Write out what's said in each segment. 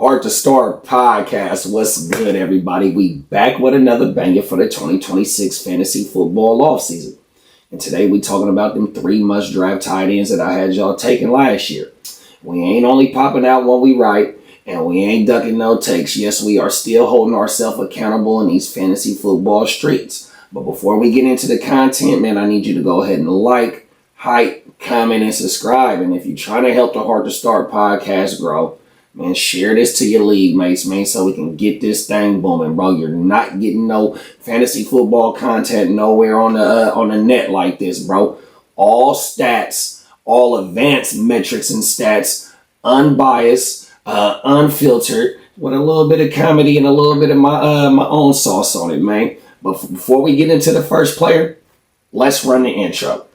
Hard to Start podcast. What's good, everybody? We back with another banger for the 2026 fantasy football offseason. And today we talking about them 3 must-draft tight ends that I had y'all taking last year. We ain't only popping out when we write, and we ain't ducking no takes. Yes, we are still holding ourselves accountable in these fantasy football streets. But before we get into the content, man, I need you to go ahead and like, hype, comment, and subscribe. And if you're trying to help the Hard to Start podcast grow, man, share this to your league mates, man, so we can get this thing booming, bro. You're not getting no fantasy football content nowhere on the net like this, bro. All stats, all advanced metrics and stats, unbiased, unfiltered, with a little bit of comedy and a little bit of my own sauce on it, man. But before we get into the first player, let's run the intro.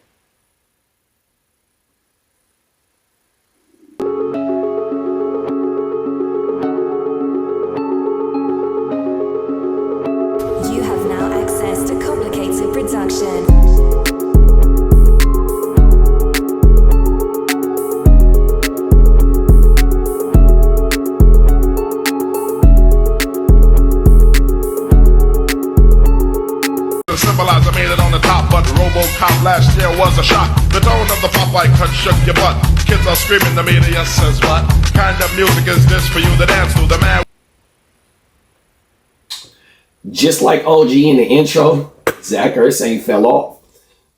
Last year was a shock. The tone of the Popeye cut shook your butt. Kids are screaming, the media says what? Kind of music is this for you to dance to? The man. Just like OG in the intro, Zach Ertz ain't fell off.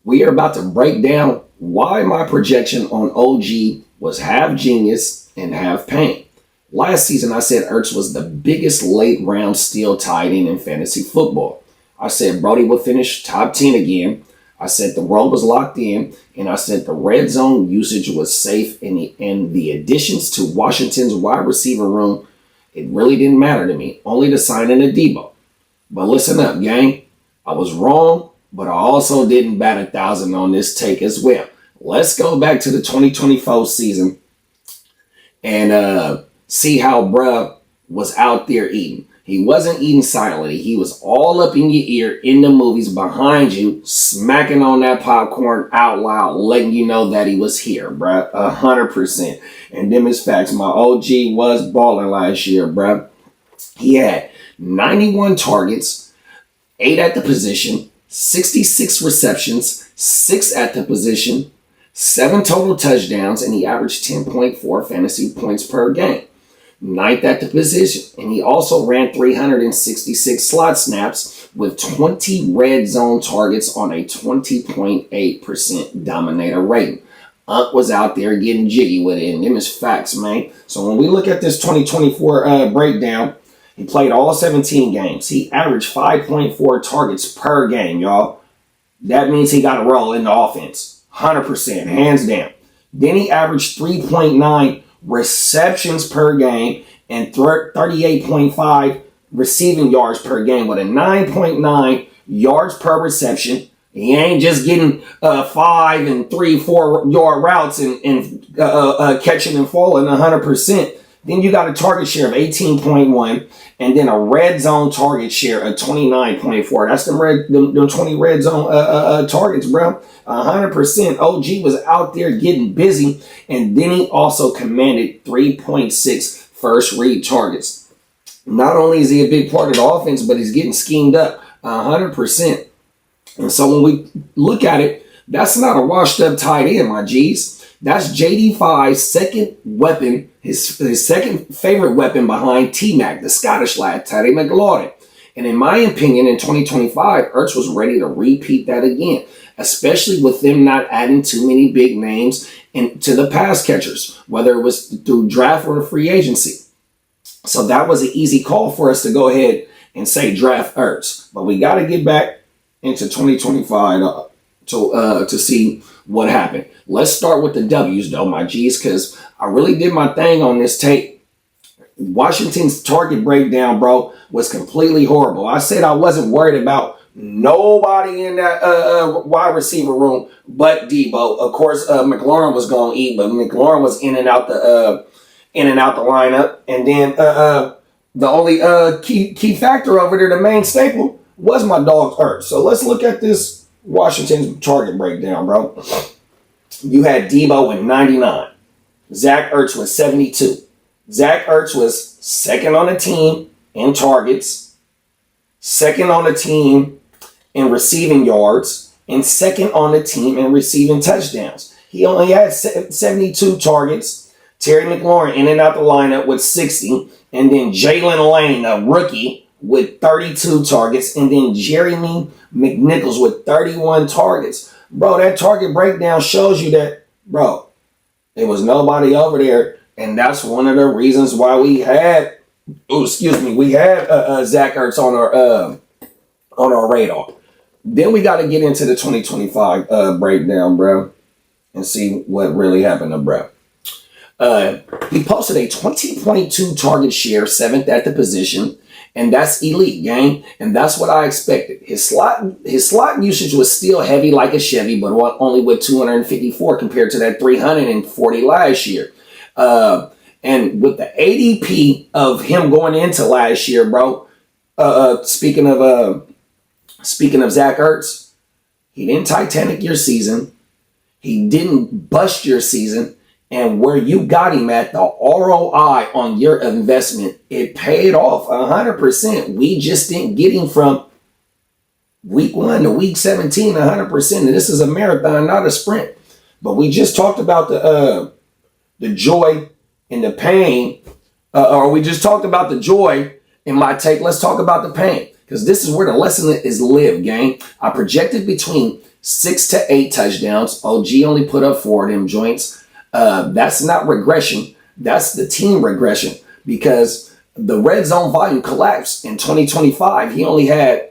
We are about to break down why my projection on OG was half genius and half pain. Last season, I said Ertz was the biggest late round steal tight end in fantasy football. I said Brody would finish top 10 again. I said the world was locked in, and I said the red zone usage was safe, and the additions to Washington's wide receiver room, it really didn't matter to me, only the signing of Debo. But listen up, gang. I was wrong, but I also didn't bat 1,000 on this take as well. Let's go back to the 2024 season and see how bruh was out there eating. He wasn't eating silently. He was all up in your ear, in the movies, behind you, smacking on that popcorn out loud, letting you know that he was here, bruh. 100%. And them is facts. My OG was balling last year, bruh. He had 91 targets, 8 at the position, 66 receptions, 6 at the position, 7 total touchdowns, and he averaged 10.4 fantasy points per game. 9th at the position, and he also ran 366 slot snaps with 20 red zone targets on a 20.8% dominator rating. Unc was out there getting jiggy with it, and them is facts, man. So when we look at this 2024 breakdown, he played all 17 games. He averaged 5.4 targets per game, y'all. That means he got a role in the offense. 100%, hands down. Then he averaged 3.9 receptions per game and 38.5 receiving yards per game with a 9.9 yards per reception. He ain't just getting 5 and 3-4 yard routes and catching and falling 100%. Then you got a target share of 18.1 and then a red zone target share of 29.4. That's them 20 red zone targets, bro. 100%. OG was out there getting busy, and then he also commanded 3.6 first read targets. Not only is he a big part of the offense, but he's getting schemed up 100%. And so when we look at it, that's not a washed up tight end, my G's. That's JD5's second weapon, his second favorite weapon behind T-Mac, the Scottish lad, Teddy McLaurin. And in my opinion, in 2025, Ertz was ready to repeat that again, especially with them not adding too many big names to the pass catchers, whether it was through draft or free agency. So that was an easy call for us to go ahead and say draft Ertz. But we got to get back into 2025 to see what happened. Let's start with the W's, though, my G's, because I really did my thing on this tape. Washington's target breakdown, bro, was completely horrible. I said I wasn't worried about nobody in that wide receiver room but Debo. Of course, McLaurin was going to eat, but McLaurin was in and out the lineup. And then the only key factor over there, the main staple, was my dog Ertz. So let's look at this Washington's target breakdown, bro. You had Debo with 99. Zach Ertz with 72. Zach Ertz was second on the team in targets, second on the team in receiving yards, and second on the team in receiving touchdowns. He only had 72 targets. Terry McLaurin in and out the lineup with 60. And then Jalen Lane, a rookie, with 32 targets. And then Jeremy McNichols with 31 targets. Bro, that target breakdown shows you that, bro, there was nobody over there. And that's one of the reasons why we had, Zach Ertz on our radar. Then we got to get into the 2025 breakdown, bro, and see what really happened to bro. He posted a 20.2 target share, 7th at the position, and that's elite, gang. And that's what I expected. His slot usage was still heavy like a Chevy, but only with 254 compared to that 340 last year. And with the ADP of him going into last year, bro, speaking of Zach Ertz, he didn't Titanic your season. He didn't bust your season. And where you got him at, the ROI on your investment, it paid off 100%. We just didn't get him from week 1 to week 17 100%. And this is a marathon, not a sprint. But we just talked about the joy and the pain. Or we just talked about the joy in my take. Let's talk about the pain. Because this is where the lesson is lived, gang. I projected between 6 to 8 touchdowns. OG only put up 4 of them joints. That's not regression. That's the team regression, because the red zone volume collapsed in 2025. He only had,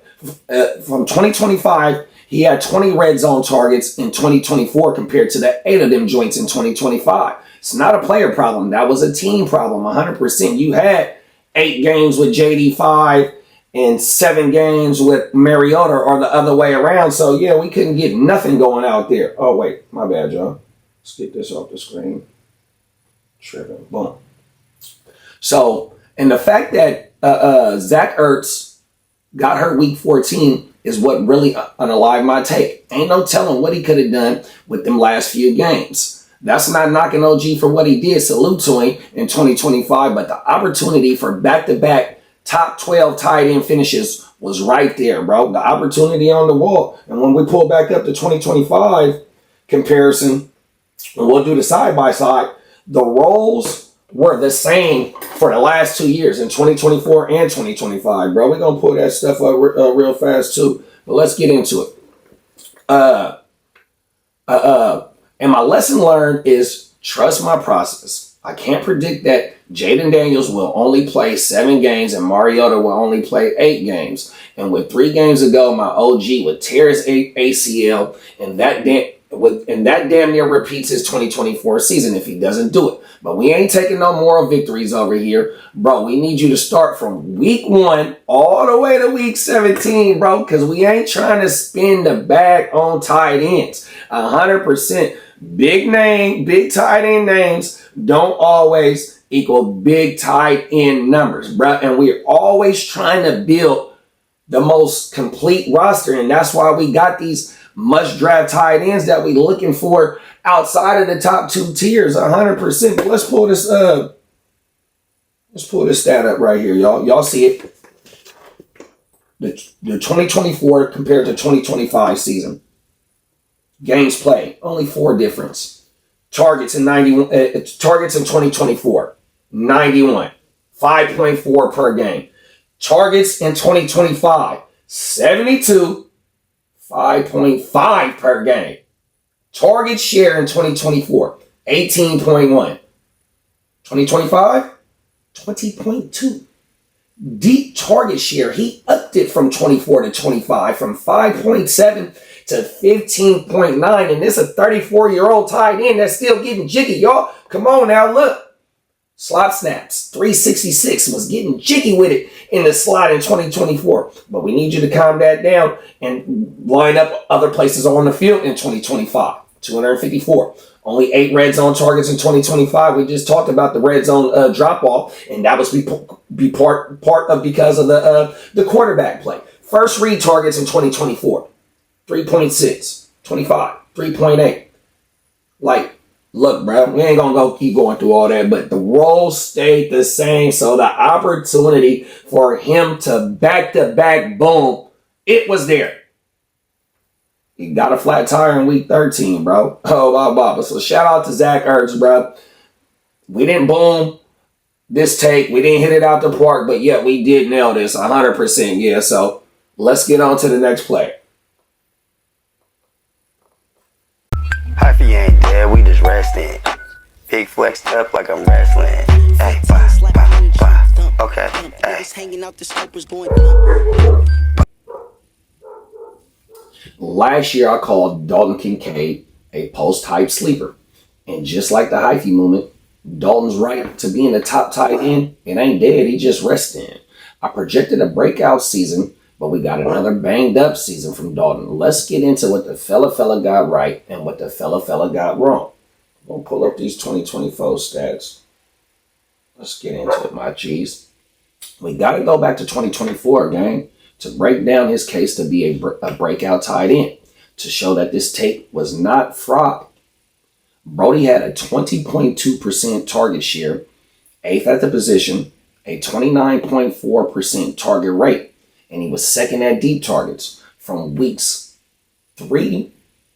from 2025, he had 20 red zone targets in 2024 compared to the 8 of them joints in 2025. It's not a player problem. That was a team problem, 100%. You had 8 games with JD, 5 and 7 games with Mariota, or the other way around. So, yeah, we couldn't get nothing going out there. Oh, wait, my bad, y'all. Let's get this off the screen. Tripping. Boom. So, and the fact that Zach Ertz got hurt week 14 is what really unalived my take. Ain't no telling what he could have done with them last few games. That's not knocking OG for what he did. Salute to him in 2025. But the opportunity for back-to-back top 12 tight end finishes was right there, bro. The opportunity on the wall. And when we pull back up to 2025 comparison, and we'll do the side-by-side, the roles were the same for the last 2 years, in 2024 and 2025, bro. We're going to pull that stuff up real fast, too. But let's get into it. And my lesson learned is trust my process. I can't predict that Jaden Daniels will only play 7 games and Mariota will only play 8 games. And with 3 games ago, my OG would tear his ACL, and that damn near repeats his 2024 season if he doesn't do it. But we ain't taking no moral victories over here. Bro, we need you to start from week 1 all the way to week 17, bro, because we ain't trying to spin the bag on tight ends. 100%. Big tight end names don't always equal big tight end numbers, bro. And we're always trying to build the most complete roster, and that's why we got these must-draft tight ends that we looking for outside of the top 2 tiers, 100%. But let's pull this stat up right here, y'all. Y'all see it? The 2024 compared to 2025 season. Games played, only 4 difference. Targets in 2024, 91, 5.4 per game. Targets in 2025, 72. 5.5 per game. Target share in 2024, 18.1. 2025, 20.2. Deep target share, he upped it from 24 to 25, from 5.7 to 15.9. And this is a 34-year-old tight end that's still getting jiggy, y'all. Come on now, look. Slot snaps, 366, was getting jiggy with it in the slot in 2024. But we need you to calm that down and line up other places on the field in 2025. 254. Only 8 red zone targets in 2025. We just talked about the red zone drop-off, and that was part of because of the quarterback play. First read targets in 2024. 3.6. 25. 3.8. Like, look, bro, we ain't going to keep going through all that, but the role stayed the same. So the opportunity for him to back-to-back boom, it was there. He got a flat tire in week 13, bro. Oh, blah. So shout out to Zach Ertz, bro. We didn't boom this take. We didn't hit it out the park, but yeah, we did nail this 100%. Yeah, so let's get on to the next play. Hyphy ain't dead, we just resting. Big flexed up like I'm wrestling. Hey, bye. Okay, hey. Last year, I called Dalton Kincaid a post-hype sleeper. And just like the hyphy movement, Dalton's right to being the top tight end. It ain't dead, he just resting. I projected a breakout season, but we got another banged up season from Dalton. Let's get into what the fella got right and what the fella got wrong. I'm going to pull up these 2024 stats. Let's get into it, my G's. We got to go back to 2024, gang, to break down his case to be a breakout tight end, to show that this tape was not fraud. Brody had a 20.2% target share, 8th at the position, a 29.4% target rate, and he was second at deep targets. From weeks 3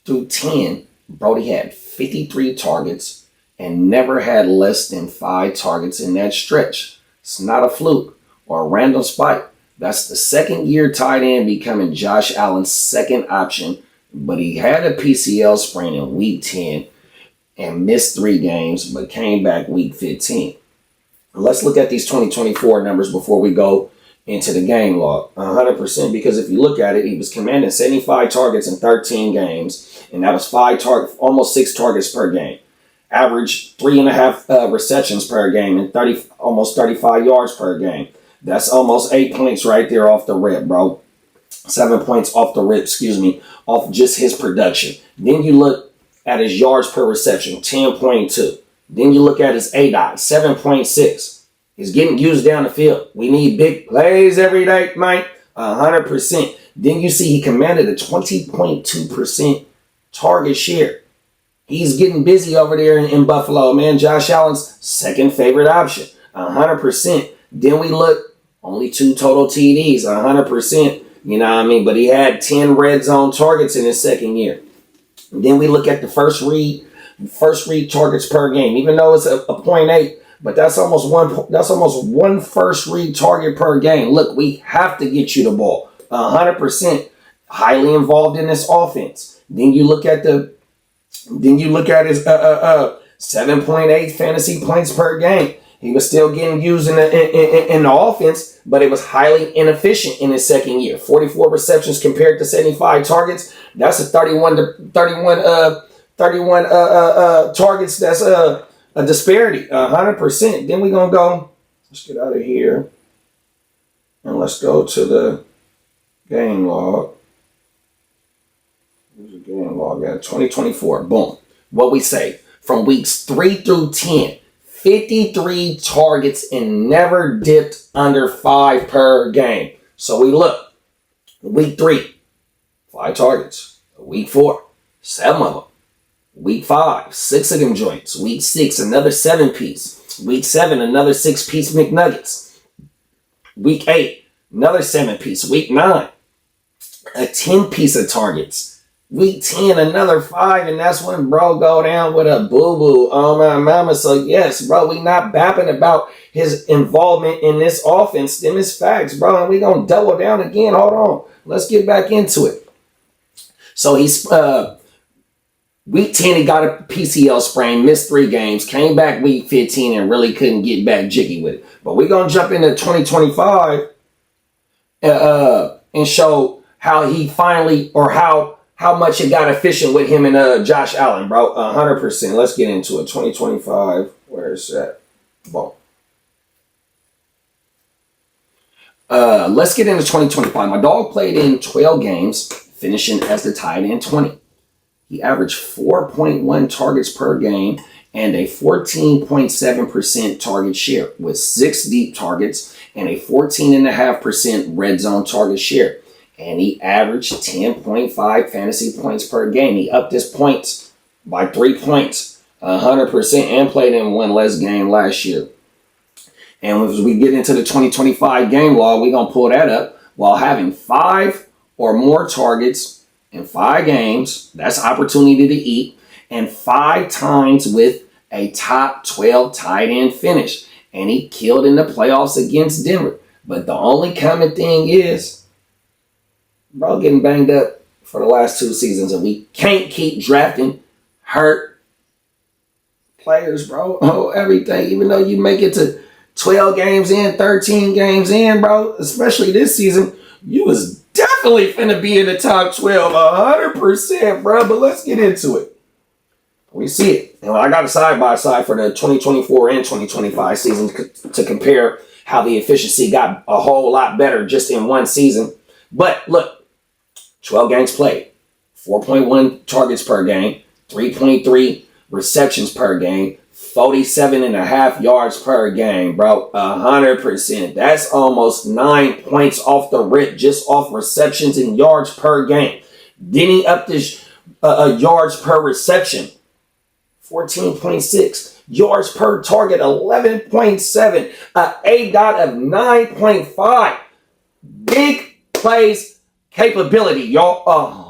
through 10, Brody had 53 targets and never had less than 5 targets in that stretch. It's not a fluke or a random spike. That's the second year tight end becoming Josh Allen's second option, but he had a PCL sprain in week 10 and missed 3 games, but came back week 15. Let's look at these 2024 numbers before we go into the game log. 100%, because if you look at it, he was commanding 75 targets in 13 games, and that was almost 6 targets per game. Average 3.5 receptions per game and almost 35 yards per game. That's almost 8 points right there off the rip, bro. 7 points off the rip, off just his production. Then you look at his yards per reception, 10.2. Then you look at his ADOT, 7.6. He's getting used down the field. We need big plays every day, Mike. 100%. Then you see he commanded a 20.2% target share. He's getting busy over there in Buffalo, man. Josh Allen's second favorite option, 100%. Then we look, only 2 total TDs, 100%. You know what I mean? But he had 10 red zone targets in his second year. And then we look at the first read targets per game, even though it's a 0.8, but that's almost one first read target per game. Look, we have to get you the ball. 100% highly involved in this offense. Then you look at his 7.8 fantasy points per game. He was still getting used in the offense, but it was highly inefficient in his second year. 44 receptions compared to 75 targets. That's a 31 targets. That's a disparity, 100%. Then we're going to go, let's get out of here, and let's go to the game log. There's a game log at 2024. Boom. What we say, from weeks 3 through 10, 53 targets and never dipped under 5 per game. So we look, week 3, 5 targets. Week 4, 7 of them. Week 5, 6 of them joints. Week 6, another 7-piece. Week 7, another 6-piece McNuggets. Week 8, another 7-piece. Week 9, a 10-piece of targets. Week 10, another 5, and that's when bro go down with a boo-boo on my mama. So yes, bro, we not bapping about his involvement in this offense. Them is facts, bro, and we gonna double down again. Hold on. Let's get back into it. So he's week 10, he got a PCL sprain, missed 3 games, came back week 15 and really couldn't get back jiggy with it. But we're going to jump into 2025 and show how he finally, or how much it got efficient with him and Josh Allen, bro. 100%. Let's get into it. 2025. Where is that? Boom. Let's get into 2025. My dog played in 12 games, finishing as the tight end 20. He averaged 4.1 targets per game and a 14.7% target share with 6 deep targets and a 14.5% red zone target share. And he averaged 10.5 fantasy points per game. He upped his points by 3 points 100%, and played in one less game last year. And as we get into the 2025 game log, we're going to pull that up. While having 5 or more targets in 5 games, that's opportunity to eat, and 5 times with a top 12 tight end finish. And he killed in the playoffs against Denver. But the only common thing is, bro, getting banged up for the last 2 seasons, and we can't keep drafting hurt players, bro. Oh, everything. Even though you make it to 12 games in, 13 games in, bro, especially this season, you was definitely finna be in the top 12, 100%, bro. But let's get into it. We see it. And I got a side-by-side for the 2024 and 2025 seasons to compare how the efficiency got a whole lot better just in one season. But look, 12 games played, 4.1 targets per game, 3.3 receptions per game, 47.5 yards per game, bro. 100%. That's almost 9 points off the rip, just off receptions and yards per game. Then he upped his yards per reception, 14.6. Yards per target, 11.7. A-dot of 9.5. Big plays capability, y'all.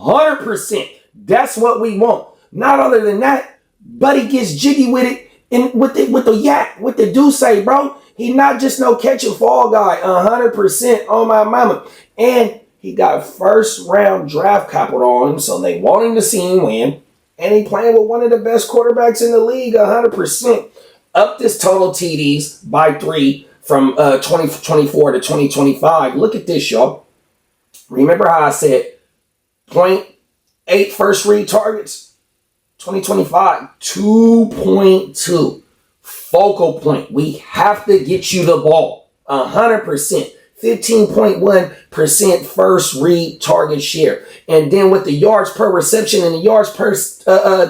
100%. That's what we want. Not other than that, Buddy gets jiggy with it. And with the do say, bro, he not just no catch and fall guy, 100% on my mama. And he got first round draft capital on him, so they want him to see him win. And he playing with one of the best quarterbacks in the league, 100%. Up this total TDs by 3 from 2024 to 2025. Look at this, y'all. Remember how I said 0.8 first read targets? 2025, 2.2. Focal point. We have to get you the ball. 100%. 15.1% first read target share. And then with the yards per reception and the yards per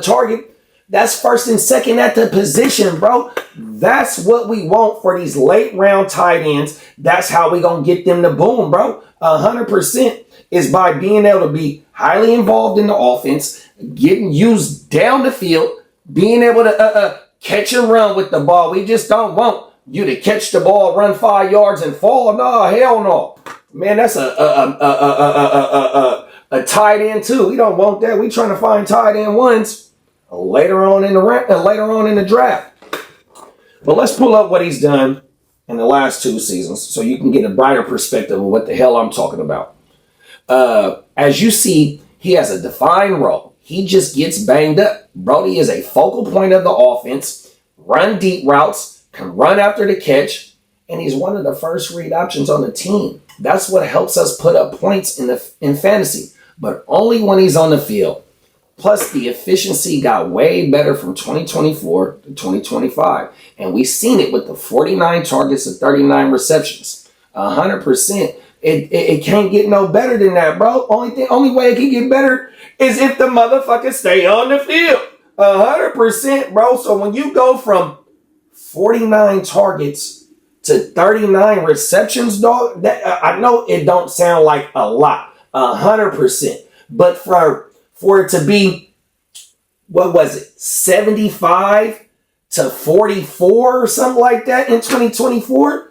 target, that's first and second at the position, bro. That's what we want for these late round tight ends. That's how we going to get them to boom, bro. 100% is by being able to be highly involved in the offense, getting used down the field, being able to catch and run with the ball. We just don't want you to catch the ball, run 5 yards, and fall. No, hell no. Man, that's a tight end too. We don't want that. We trying to find tight end ones later on in the draft. But let's pull up what he's done in the last 2 seasons so you can get a brighter perspective of what the hell I'm talking about. As you see, he has a defined role. He just gets banged up. Brody is a focal point of the offense, run deep routes, can run after the catch, and he's one of the first read options on the team. That's what helps us put up points in fantasy, but only when he's on the field. Plus, the efficiency got way better from 2024 to 2025, and we've seen it with the 49 targets and 39 receptions. 100%. It can't get no better than that, bro. Only way it can get better is if the motherfuckers stay on the field. 100%, bro. So when you go from 49 targets to 39 receptions, dog, that I know it don't sound like a lot. 100%. But for it to be, what was it, 75 to 44 or something like that in 2024?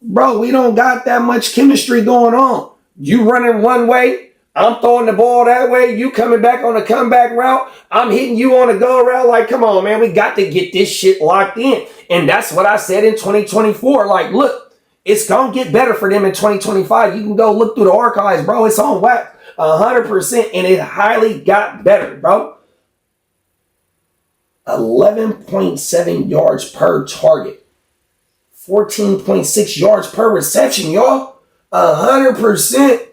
Bro, we don't got that much chemistry going on. You running one way, I'm throwing the ball that way, you coming back on a comeback route, I'm hitting you on a go route. Like, come on, man, we got to get this shit locked in. And that's what I said in 2024. Like, look, it's going to get better for them in 2025. You can go look through the archives, bro. It's on whack. 100%, and it highly got better, bro. 11.7 yards per target. 14.6 yards per reception, y'all. 100%.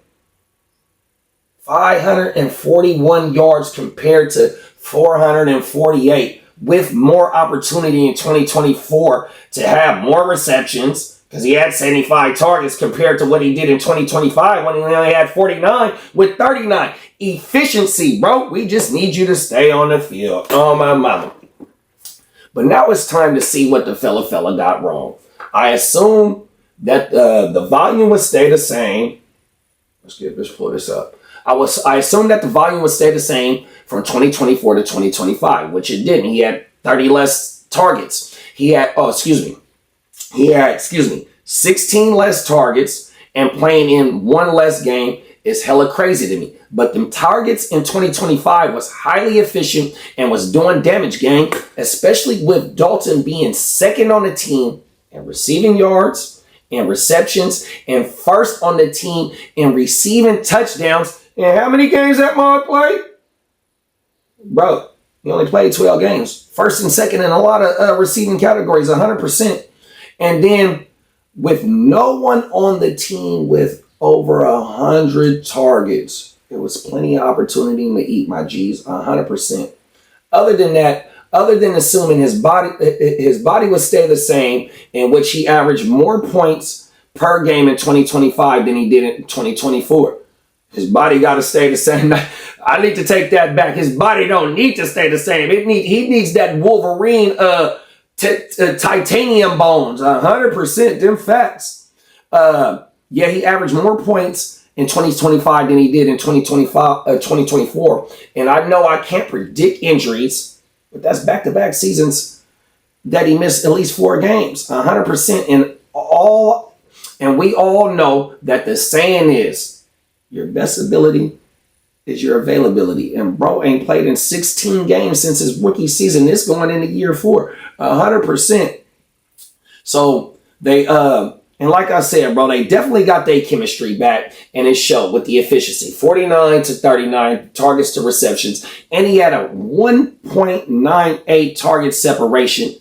541 yards compared to 448, with more opportunity in 2024 to have more receptions, because he had 75 targets compared to what he did in 2025 when he only had 49 with 39. Efficiency, bro. We just need you to stay on the field. Oh, my mama. But now it's time to see what the fella got wrong. I assume that the volume would stay the same. Let's pull this up. I assumed that the volume would stay the same from 2024 to 2025, which it didn't. He had 30 less targets. He had 16 less targets and playing in one less game is hella crazy to me. But the targets in 2025 was highly efficient and was doing damage, gang, especially with Dalton being second on the team in receiving yards and receptions and first on the team in receiving touchdowns. And how many games that Mark played? Bro, he only played 12 games. First and second in a lot of receiving categories, 100%. And then with no one on the team with over 100 targets, there was plenty of opportunity to eat, my G's, 100%. Other than that, other than assuming his body would stay the same, in which he averaged more points per game in 2025 than he did in 2024. His body got to stay the same. I need to take that back. His body don't need to stay the same. He needs that Wolverine titanium bones, 100%. Them facts. Yeah, he averaged more points in 2025 than he did in 2024. And I know I can't predict injuries, but that's back-to-back seasons that he missed at least 4 games, 100%. And we all know that the saying is, your best ability is your availability. And bro ain't played in 16 games since his rookie season. This going into year 4, 100%. So they, and like I said, bro, they definitely got their chemistry back, and it showed with the efficiency. 49 to 39 targets to receptions, and he had a 1.98 target separation,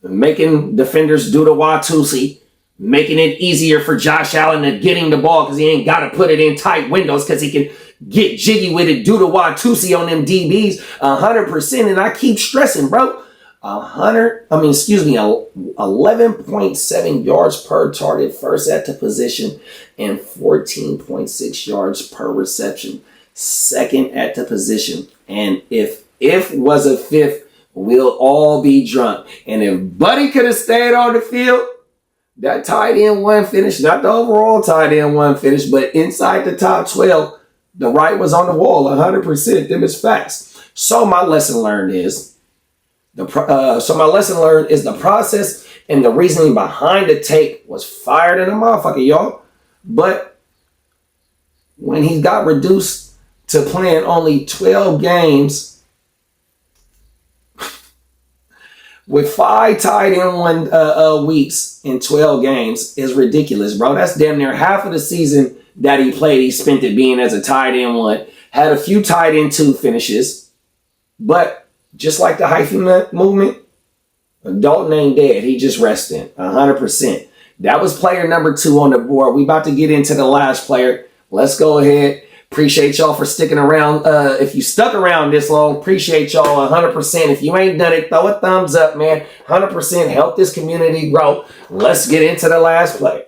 making defenders do the Watusi, making it easier for Josh Allen to get him the ball because he ain't got to put it in tight windows because he can get jiggy with it, do the Watusi on them DBs, 100%. And I keep stressing, bro, 11.7 yards per target first at the position and 14.6 yards per reception second at the position. And if was a fifth, we'll all be drunk. And if Buddy could have stayed on the field, that tight end one finish, not the overall tight end one finish, but inside the top 12, the right was on the wall, 100%. Them is facts. So my lesson learned is the process and the reasoning behind the tape was fired in a motherfucker, y'all. But when he got reduced to playing only 12 games with 5 tight end weeks in 12 games is ridiculous, bro. That's damn near half of the season that he played. He spent it being as a tight end 1. Had a few tight end 2 finishes. But just like the hyphen movement, Dalton ain't dead. He just resting, 100%. That was player number 2 on the board. We about to get into the last player. Let's go ahead. Appreciate y'all for sticking around. If you stuck around this long, appreciate y'all 100%. If you ain't done it, throw a thumbs up, man. 100% help this community grow. Let's get into the last play.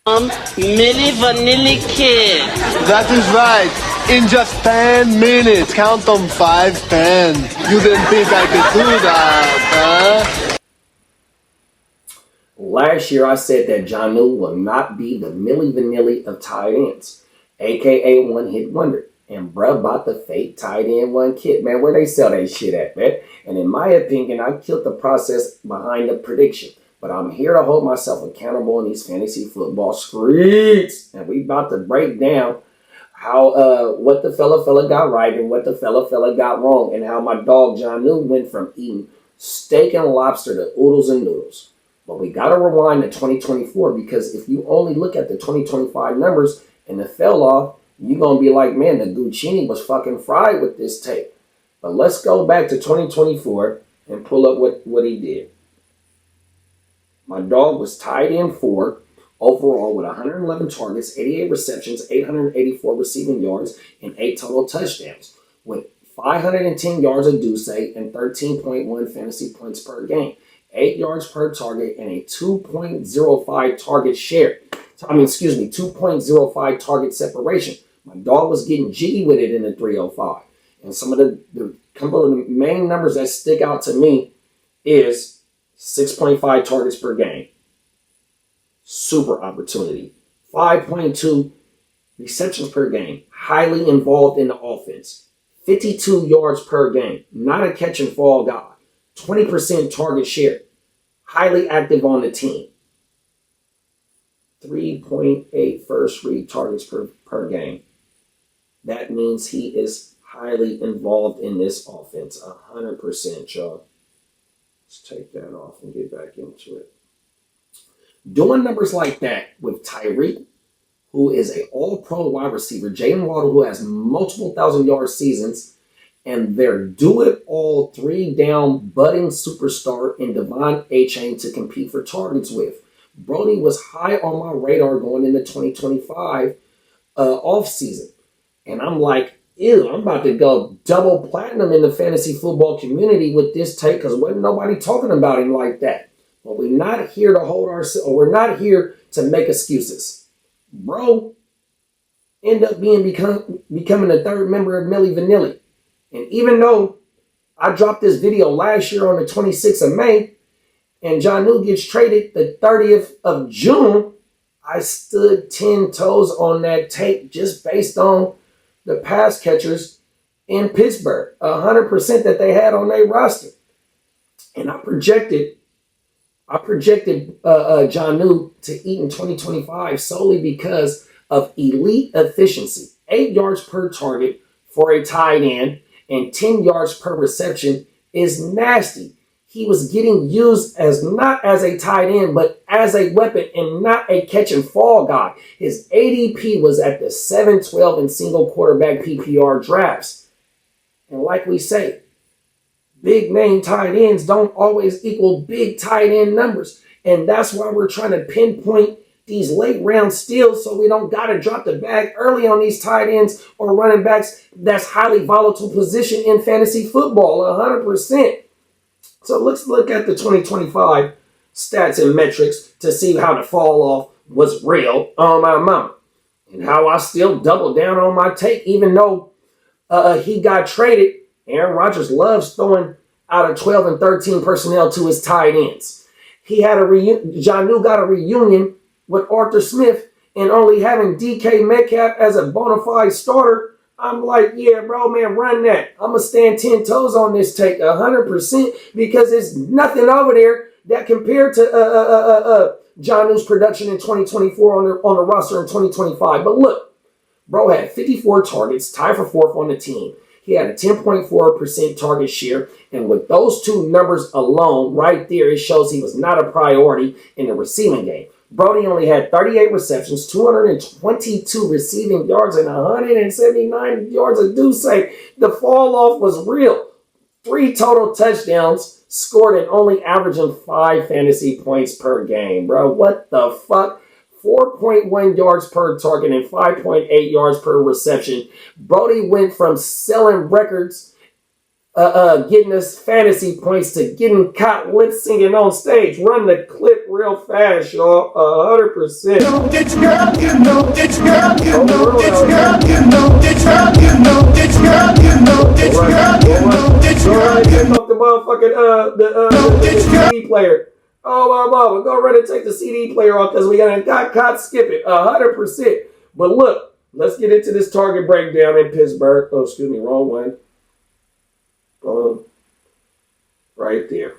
Milli Vanilli Kid. That is right. In just 10 minutes. Count them 5, 10. You didn't think I could do that, huh? Last year, I said that Jonnu will not be the Milli Vanilli of tight ends, a.k.a. one-hit wonder. And bruh bought the fake tight end 1 kit, man. Where they sell that shit at, man? And in my opinion, I killed the process behind the prediction. But I'm here to hold myself accountable in these fantasy football streets. And we about to break down how what the fella got right and what the fella got wrong. And how my dog Jonnu went from eating steak and lobster to oodles and noodles. But we got to rewind to 2024 because if you only look at the 2025 numbers and the fell off, you're going to be like, man, the Guchinni was fucking fried with this tape. But let's go back to 2024 and pull up what he did. My dog was tight end 4 overall with 111 targets, 88 receptions, 884 receiving yards, and 8 total touchdowns with 510 yards of Duce and 13.1 fantasy points per game. 8 yards per target, and a 2.05 target share. 2.05 target separation. My dog was getting jiggy with it in the 305. And some of the couple of the main numbers that stick out to me is 6.5 targets per game. Super opportunity. 5.2 receptions per game. Highly involved in the offense. 52 yards per game. Not a catch and fall guy. 20% target share. Highly active on the team. 3.8 first read targets per game. That means he is highly involved in this offense. 100%, y'all. Let's take that off and get back into it. Doing numbers like that with Tyreek, who is an all-pro wide receiver, Jaylen Waddle, who has multiple 1,000-yard seasons, and their do-it-all 3-down budding superstar in Devon Achane to compete for targets with. Brody was high on my radar going into 2025 offseason. And I'm like, ew, I'm about to go double platinum in the fantasy football community with this take because wasn't nobody talking about him like that. But we're not here to hold ourselves, or we're not here to make excuses. Bro, end up becoming the third member of Milli Vanilli. And even though I dropped this video last year on the 26th of May, and Jonnu gets traded the 30th of June, I stood 10 toes on that tape just based on the pass catchers in Pittsburgh, 100% that they had on their roster. And I projected Jonnu to eat in 2025 solely because of elite efficiency. 8 yards per target for a tight end and 10 yards per reception is nasty. He was getting used as not as a tight end, but as a weapon and not a catch and fall guy. His ADP was at the 7-12 in single quarterback PPR drafts. And like we say, big name tight ends don't always equal big tight end numbers. And that's why we're trying to pinpoint these late round steals so we don't got to drop the bag early on these tight ends or running backs that's highly volatile position in fantasy football, 100%. So let's look at the 2025 stats and metrics to see how the fall off was real on my mama. And how I still doubled down on my take, even though he got traded. Aaron Rodgers loves throwing out of 12 and 13 personnel to his tight ends. He had Jonnu got a reunion with Arthur Smith, and only having DK Metcalf as a bona fide starter, I'm like, yeah, bro, man, run that. I'm going to stand 10 toes on this take 100% because there's nothing over there that compared to Jonnu's production in 2024 on the roster in 2025. But look, bro had 54 targets, tied for fourth on the team. He had a 10.4% target share. And with those two numbers alone right there, it shows he was not a priority in the receiving game. Brody only had 38 receptions, 222 receiving yards, and 179 yards of deuce. The fall off was real. 3 total touchdowns, scored and only averaging 5 fantasy points per game, bro. What the fuck? 4.1 yards per target and 5.8 yards per reception. Brody went from selling records, getting us fantasy points to getting caught lip singing on stage. Run the clip real fast, y'all. 100%. Girl, ditch girl, you know, ditch girl, you know, ditch girl, you know, ditch girl, you know, ditch girl, you know, ditch girl, you know, ditch girl, you know. The motherfucking the CD player. Oh my mama, go run and take the CD player off because we got caught skipping 100%. But look, let's get into this target breakdown in Pittsburgh. Oh, excuse me, wrong one. Right there.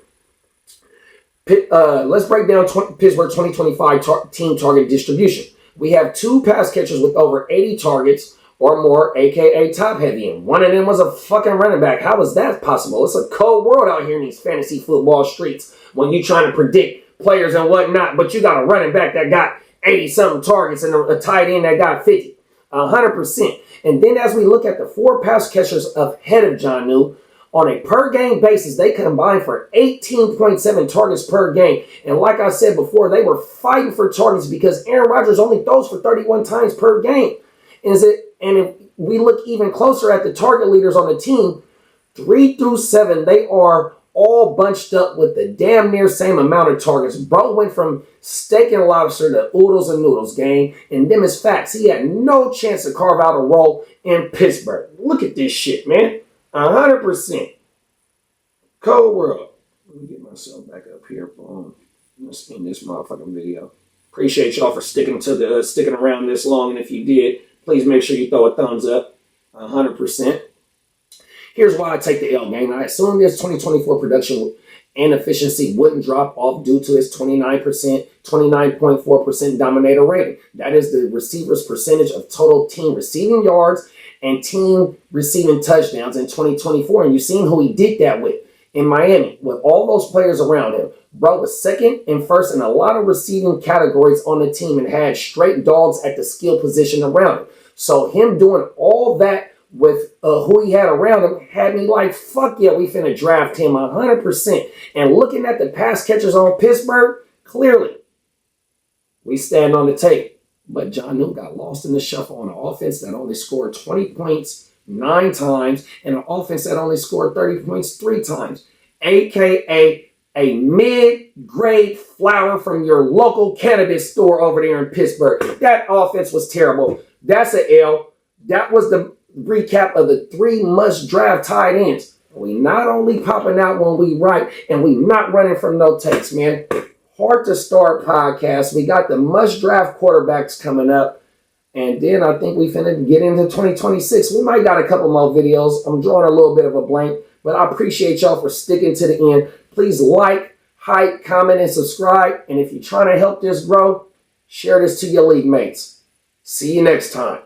Let's break down Pittsburgh 2025 team target distribution. We have 2 pass catchers with over 80 targets or more, aka top heavy, and one of them was a fucking running back. How is that possible? It's a cold world out here in these fantasy football streets when you're trying to predict players and whatnot, but you got a running back that got 80-something targets and a tight end that got 50. 100%. And then as we look at the 4 pass catchers ahead of Jonnu, on a per-game basis, they combined for 18.7 targets per game. And like I said before, they were fighting for targets because Aaron Rodgers only throws for 31 times per game. And if we look even closer at the target leaders on the team, 3 through 7, they are all bunched up with the damn near same amount of targets. Bro went from steak and lobster to oodles and noodles, gang. And them is facts. He had no chance to carve out a role in Pittsburgh. Look at this shit, man. 100%. Cold world. Let me get myself back up here. Boom. Let's end this motherfucking video. Appreciate y'all for sticking around this long. And if you did, please make sure you throw a thumbs up. 100%. Here's why I take the L, gang. I assume this 2024 production and efficiency wouldn't drop off due to his 29.4% dominator rating. That is the receiver's percentage of total team receiving yards and team receiving touchdowns in 2024. And you've seen who he did that with in Miami, with all those players around him. Bro was second and first in a lot of receiving categories on the team and had straight dogs at the skill position around him. So him doing all that with who he had around him had me like, fuck yeah, we finna draft him 100%. And looking at the pass catchers on Pittsburgh, clearly, we stand on the tape. But Jonnu got lost in the shuffle on an offense that only scored 20 points 9 times and an offense that only scored 30 points 3 times. AKA a mid-grade flower from your local cannabis store over there in Pittsburgh. That offense was terrible. That's an L. That was the recap of the 3 must-draft tight ends. We not only popping out when we write, and we not running from no takes, man. Hard to start podcast. We got the must-draft quarterbacks coming up. And then I think we finna get into 2026. We might got a couple more videos. I'm drawing a little bit of a blank, but I appreciate y'all for sticking to the end. Please like, hype, comment, and subscribe. And if you're trying to help this grow, share this to your league mates. See you next time.